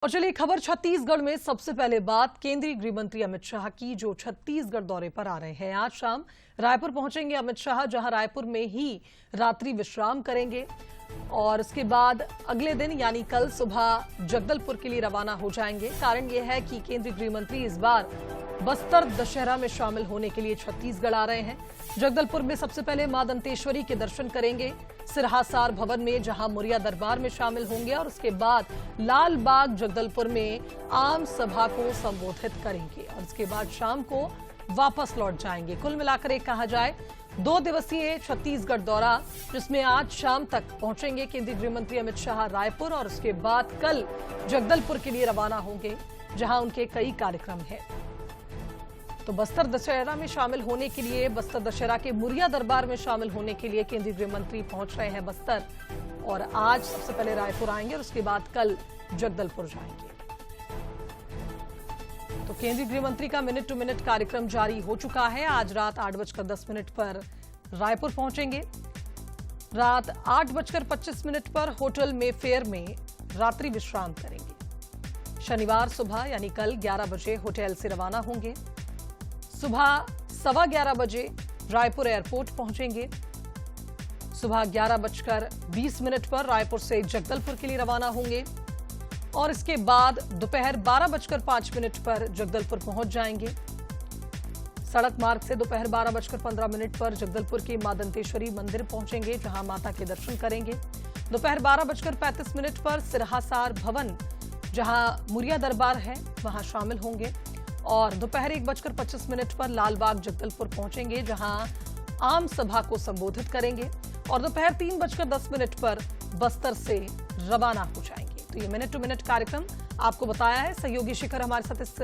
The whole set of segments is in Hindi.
और चलिए खबर छत्तीसगढ़ में सबसे पहले बात केंद्रीय गृह मंत्री अमित शाह की, जो छत्तीसगढ़ दौरे पर आ रहे हैं। आज शाम रायपुर पहुंचेंगे अमित शाह, जहां रायपुर में ही रात्रि विश्राम करेंगे और उसके बाद अगले दिन यानी कल सुबह जगदलपुर के लिए रवाना हो जाएंगे। कारण यह है कि केंद्रीय गृह मंत्री इस बार बस्तर दशहरा में शामिल होने के लिए छत्तीसगढ़ आ रहे हैं। जगदलपुर में सबसे पहले मां दंतेश्वरी के दर्शन करेंगे, सिरहासार भवन में जहां मुरिया दरबार में शामिल होंगे और उसके बाद लाल बाग जगदलपुर में आम सभा को संबोधित करेंगे और उसके बाद शाम को वापस लौट जाएंगे। कुल मिलाकर एक कहा जाए 2 दिवसीय छत्तीसगढ़ दौरा, जिसमें आज शाम तक पहुंचेंगे केंद्रीय गृह मंत्री अमित शाह रायपुर और उसके बाद कल जगदलपुर के लिए रवाना होंगे, जहां उनके कई कार्यक्रम हैं। तो बस्तर दशहरा में शामिल होने के लिए, बस्तर दशहरा के मुरिया दरबार में शामिल होने के लिए केंद्रीय गृह मंत्री पहुंच रहे हैं बस्तर और आज सबसे पहले रायपुर आएंगे और उसके बाद कल जगदलपुर जाएंगे। तो केंद्रीय गृह मंत्री का मिनट टू मिनट कार्यक्रम जारी हो चुका है। आज रात 8:10 पर रायपुर पहुंचेंगे, रात 8:25 पर होटल मेफेयर में रात्रि विश्राम करेंगे। शनिवार सुबह यानी कल 11 बजे होटल से रवाना होंगे। सुबह 11:15 बजे रायपुर एयरपोर्ट पहुंचेंगे। सुबह 11:20 पर रायपुर से जगदलपुर के लिए रवाना होंगे और इसके बाद दोपहर 12:05 पर जगदलपुर पहुंच जाएंगे। सड़क मार्ग से दोपहर 12:15 पर जगदलपुर के मां दंतेश्वरी मंदिर पहुंचेंगे, जहां माता के दर्शन करेंगे। दोपहर 12:35 पर सिरहासार भवन, जहां मुरिया दरबार है, वहां शामिल होंगे और दोपहर 1:25 पर लालबाग जगदलपुर पहुंचेंगे, जहां आम सभा को संबोधित करेंगे और दोपहर 3:10 पर बस्तर से रवाना हो जाएंगे। तो ये मिनट टू मिनट कार्यक्रम आपको बताया है। सहयोगी शिखर हमारे साथ इस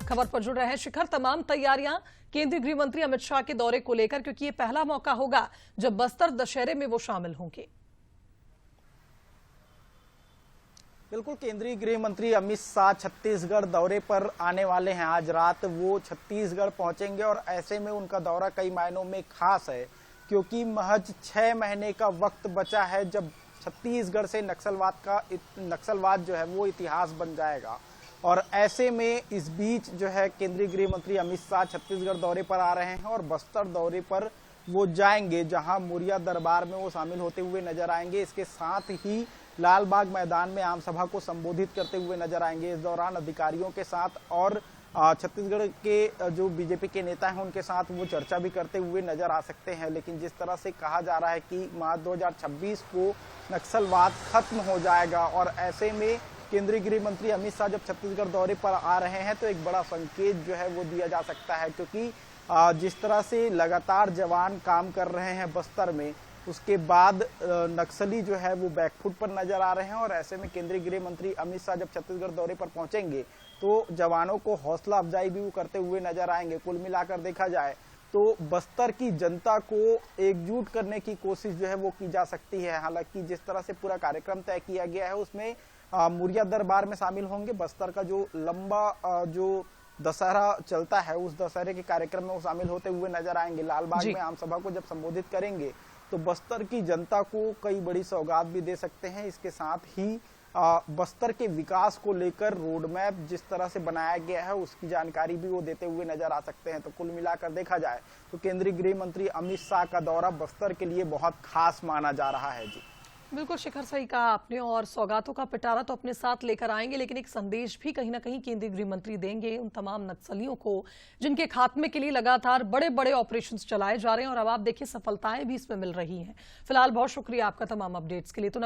खबर पर जुड़ रहे हैं। शिखर, तमाम तैयारियां केंद्रीय गृह मंत्री अमित शाह के दौरे को लेकर, क्योंकि ये पहला मौका होगा जब बस्तर दशहरे में वो शामिल होंगे। बिल्कुल, केंद्रीय गृह मंत्री अमित शाह छत्तीसगढ़ दौरे पर आने वाले हैं। आज रात वो छत्तीसगढ़ पहुंचेंगे और ऐसे में उनका दौरा कई मायनों में खास है, क्योंकि महज 6 महीने का वक्त बचा है जब छत्तीसगढ़ से नक्सलवाद जो है वो इतिहास बन जाएगा। और ऐसे में इस बीच जो है केंद्रीय गृह मंत्री अमित शाह छत्तीसगढ़ दौरे पर आ रहे हैं और बस्तर दौरे पर वो जाएंगे, जहां मुरिया दरबार में वो शामिल होते हुए नजर आएंगे। इसके साथ ही लालबाग मैदान में आम सभा को संबोधित करते हुए नजर आएंगे। इस दौरान अधिकारियों के साथ और छत्तीसगढ़ के जो बीजेपी के नेता हैं उनके साथ वो चर्चा भी करते हुए नजर आ सकते हैं। लेकिन जिस तरह से कहा जा रहा है कि मार्च 2026 को नक्सलवाद खत्म हो जाएगा और ऐसे में केंद्रीय गृह मंत्री अमित शाह जब छत्तीसगढ़ दौरे पर आ रहे हैं तो एक बड़ा संकेत जो है वो दिया जा सकता है, क्योंकि जिस तरह से लगातार जवान काम कर रहे हैं बस्तर में, उसके बाद नक्सली जो है वो बैकफुट पर नजर आ रहे हैं और ऐसे में केंद्रीय गृह मंत्री अमित शाह जब छत्तीसगढ़ दौरे पर पहुंचेंगे तो जवानों को हौसला अफजाई भी वो करते हुए नजर आएंगे। कुल मिलाकर देखा जाए तो बस्तर की जनता को एकजुट करने की कोशिश जो है वो की जा सकती है। हालांकि जिस तरह से पूरा कार्यक्रम तय किया गया है उसमें मुरिया दरबार में शामिल होंगे। बस्तर का जो लंबा जो दशहरा चलता है उस दशहरे के कार्यक्रम में वो शामिल होते हुए नजर आएंगे। लालबाग में आम सभा को जब संबोधित करेंगे तो बस्तर की जनता को कई बड़ी सौगात भी दे सकते हैं। इसके साथ ही बस्तर के विकास को लेकर रोड मैप जिस तरह से बनाया गया है उसकी जानकारी भी वो देते हुए नजर आ सकते हैं। तो कुल मिलाकर देखा जाए तो केंद्रीय गृह मंत्री अमित शाह का दौरा बस्तर के लिए बहुत खास माना जा रहा है। जी बिल्कुल शिखर, सही कहा आपने। और सौगातों का पिटारा तो अपने साथ लेकर आएंगे, लेकिन एक संदेश भी कहीं ना कहीं केंद्रीय गृह मंत्री देंगे उन तमाम नक्सलियों को जिनके खात्मे के लिए लगातार बड़े बड़े ऑपरेशंस चलाए जा रहे हैं और अब आप देखिए सफलताएं भी इसमें मिल रही हैं। फिलहाल बहुत शुक्रिया आपका तमाम अपडेट्स के लिए। तो